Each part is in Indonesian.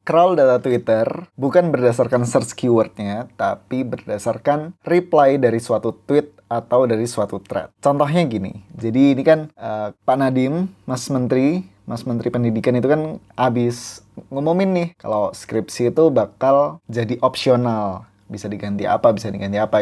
crawl data Twitter bukan berdasarkan search keywordnya, tapi berdasarkan reply dari suatu tweet atau dari suatu thread. Contohnya gini, jadi ini kan Pak Nadiem, Mas Menteri Pendidikan itu kan abis ngumumin nih kalau skripsi itu bakal jadi opsional. Bisa diganti apa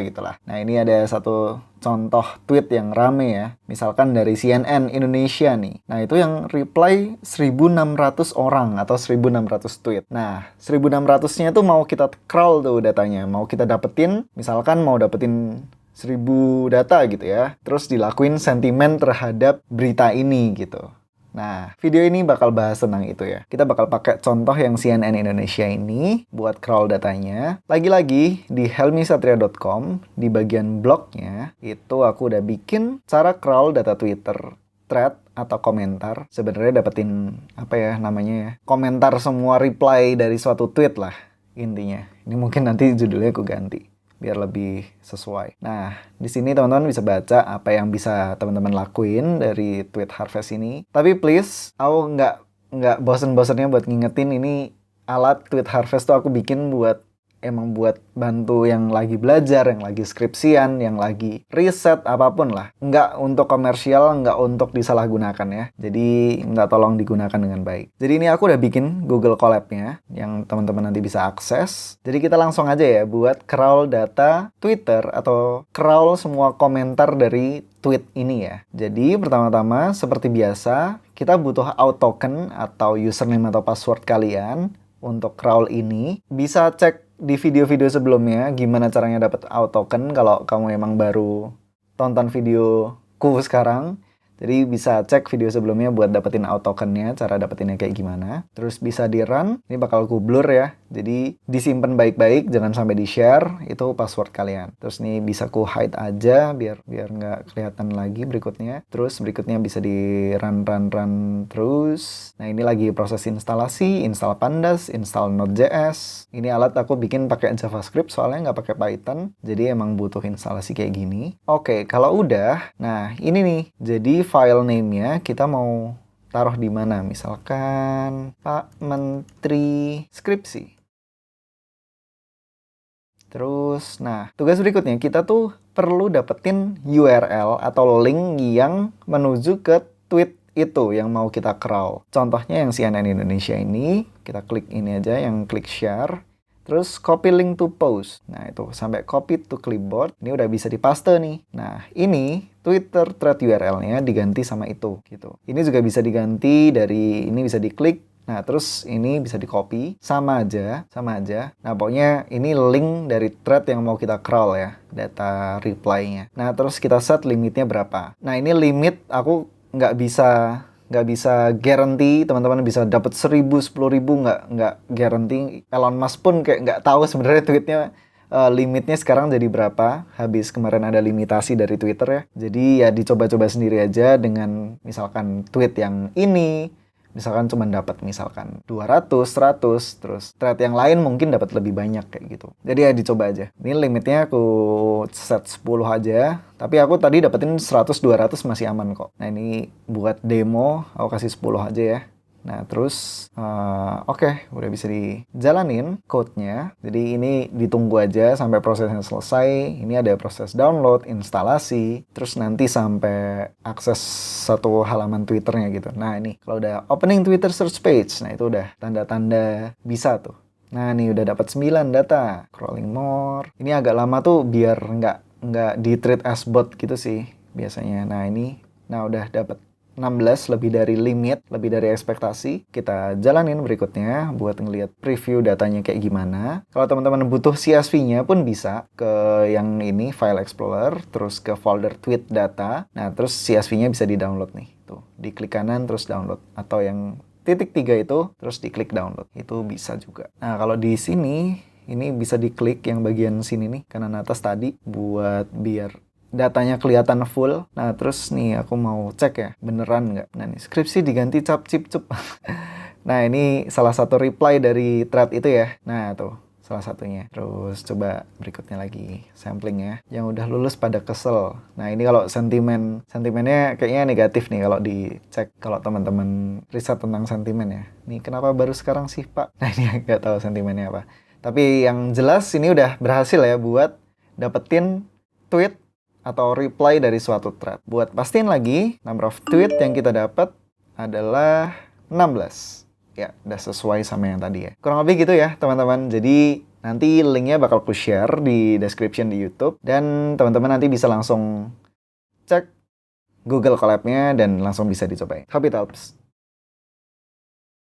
gitulah. Nah, ini ada satu contoh tweet yang rame ya. Misalkan dari CNN Indonesia nih. Nah, itu yang reply 1.600 orang atau 1.600 tweet. Nah, 1.600-nya tuh mau kita crawl tuh datanya. Mau kita dapetin, misalkan mau dapetin 1.000 data gitu ya. Terus dilakuin sentimen terhadap berita ini gitu. Nah, video ini bakal bahas tentang itu ya. Kita bakal pakai contoh yang CNN Indonesia ini buat crawl datanya. Lagi-lagi di helmisatria.com, di bagian blognya, itu aku udah bikin cara crawl data Twitter, thread, atau komentar. Sebenarnya dapetin, komentar semua reply dari suatu tweet lah, intinya. Ini mungkin nanti judulnya aku ganti biar lebih sesuai. Nah, di sini teman-teman bisa baca apa yang bisa teman-teman lakuin dari Tweet Harvest ini. Tapi please, aku nggak bosen-bosennya buat ngingetin ini alat Tweet Harvest tuh aku bikin emang buat bantu yang lagi belajar, yang lagi skripsian, yang lagi riset, apapun lah. Nggak untuk komersial, nggak untuk disalahgunakan ya. Jadi, nggak tolong digunakan dengan baik. Jadi ini aku udah bikin Google Colab-nya, yang teman-teman nanti bisa akses. Jadi kita langsung aja ya buat crawl data Twitter, atau crawl semua komentar dari tweet ini ya. Jadi pertama-tama, seperti biasa, kita butuh auth token atau username atau password kalian untuk crawl ini. Bisa cek di video-video sebelumnya gimana caranya dapat auth token kalau kamu emang baru tonton videoku sekarang. Jadi bisa cek video sebelumnya buat dapetin auth tokennya, cara dapetinnya kayak gimana. Terus bisa di run, ini bakal ku blur ya. Jadi disimpan baik-baik, jangan sampai di share, itu password kalian. Terus ini bisa ku hide aja biar nggak kelihatan lagi berikutnya. Terus berikutnya bisa di run terus. Nah, ini lagi proses instalasi, install Pandas, install Node.js. Ini alat aku bikin pakai JavaScript soalnya nggak pakai Python. Jadi emang butuh instalasi kayak gini. Oke, kalau udah, nah ini nih. Jadi file name-nya kita mau taruh di mana? Misalkan Pak Menteri Skripsi. Terus, nah, tugas berikutnya kita tuh perlu dapetin URL atau link yang menuju ke tweet itu yang mau kita crawl. Contohnya yang CNN Indonesia ini, kita klik ini aja, yang klik share. Terus copy link to post. Nah, itu sampai copy to clipboard. Ini udah bisa dipaste nih. Nah, ini Twitter thread URL-nya diganti sama itu gitu. Ini juga bisa diganti dari ini, bisa diklik. Nah, terus ini bisa di-copy. Sama aja. Nah, pokoknya ini link dari thread yang mau kita crawl ya, data reply-nya. Nah, terus kita set limitnya berapa. Nah, ini limit aku nggak bisa guarantee teman-teman bisa dapat 1.000, 10.000, nggak guarantee. Elon Musk pun kayak nggak tahu sebenarnya tweetnya limitnya sekarang jadi berapa. Habis kemarin ada limitasi dari Twitter ya. Jadi ya dicoba-coba sendiri aja dengan misalkan tweet yang ini. Misalkan cuma dapat misalkan 200, 100, terus thread yang lain mungkin dapat lebih banyak kayak gitu. Jadi ya dicoba aja. Ini limitnya aku set 10 aja. Tapi aku tadi dapetin 100, 200 masih aman kok. Nah, ini buat demo aku kasih 10 aja ya. Nah, terus oke, udah bisa dijalanin code-nya. Jadi ini ditunggu aja sampai prosesnya selesai. Ini ada proses download, instalasi, terus nanti sampai akses satu halaman Twitter-nya gitu. Nah, ini kalau udah opening Twitter search page, nah itu udah tanda-tanda bisa tuh. Nah, nih udah dapat 9 data. Crawling more. Ini agak lama tuh biar nggak di-treat as bot gitu sih biasanya. Nah, udah dapat 16, lebih dari limit, lebih dari ekspektasi. Kita jalanin berikutnya buat ngelihat preview datanya kayak gimana. Kalau teman-teman butuh CSV-nya pun bisa ke yang ini, File Explorer, terus ke folder tweet data. Nah, terus CSV-nya bisa di-download nih. Tuh, diklik kanan terus download. Atau yang titik 3 itu, terus diklik download. Itu bisa juga. Nah, kalau di sini, ini bisa diklik yang bagian sini nih, kanan atas tadi, buat biar datanya kelihatan full. Nah, terus nih aku mau cek ya, beneran nggak? Nah, nih skripsi diganti cap cip cup. Nah, ini salah satu reply dari thread itu ya. Nah, tuh salah satunya. Terus coba berikutnya lagi, sampling ya. Yang udah lulus pada kesel. Nah ini kalau sentimennya kayaknya negatif nih kalau dicek, kalau teman-teman riset tentang sentimen ya. Nih kenapa baru sekarang sih Pak? Nah ini nggak tahu sentimennya apa. Tapi yang jelas ini udah berhasil ya buat dapetin tweet atau reply dari suatu thread. Buat pastiin lagi, number of tweet yang kita dapat adalah 16. Ya, udah sesuai sama yang tadi ya. Kurang lebih gitu ya, teman-teman. Jadi, nanti linknya bakal aku share di description di YouTube. Dan teman-teman nanti bisa langsung cek Google Colab-nya dan langsung bisa dicobain. Hope it helps.